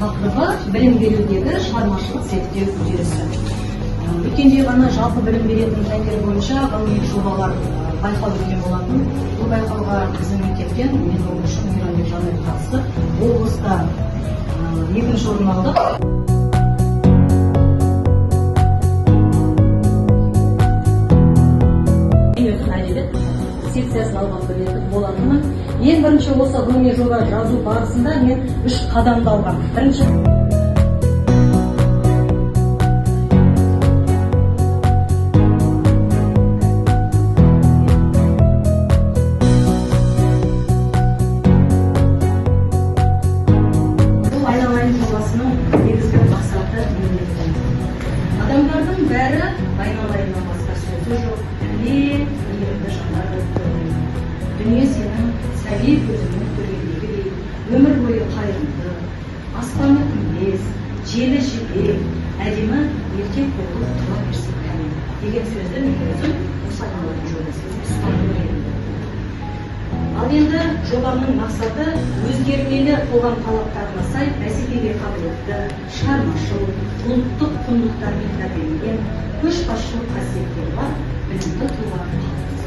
тақырыбы білім берудегі шығармашылық зерттеу үдерісі. Өткенде ғана жалпы білім беретін пәндер бойынша ғылыми жобалар байқау өткен болатын. Бұл байқауға біздің мектептен мен оқушы Мейрамбек Жанай қатысып, облыста екінші орын алдық. Секциясын алған болатынмын. Ең бірінші осы ғылыми жоба жазу барысында мен 3 қадамды алғам. Бірінші бұл айналайын жобасының негізгі мақсаты міндеті. Адамдардың бәрі айналайыннан басқа сөзі жоқ. Дүние сенің сәби көзіңнің көргендегідей, өмір бойы қайырымды, аспаны күмбез, желі жебе, әдемі еркек болып туа берсін кәне деген сөзді мен өзім осы айналайын жобасында ұстанып едім. Ал енді жобаның мақсаты өзгермелі қоғам талаптарына сай бәсекеге қабілетті, шығармашыл, ұлттық құндылықтармен тәрбиеленген, көшбасшылық қасиеттері бар білімді тұлғаны қалыптастыру.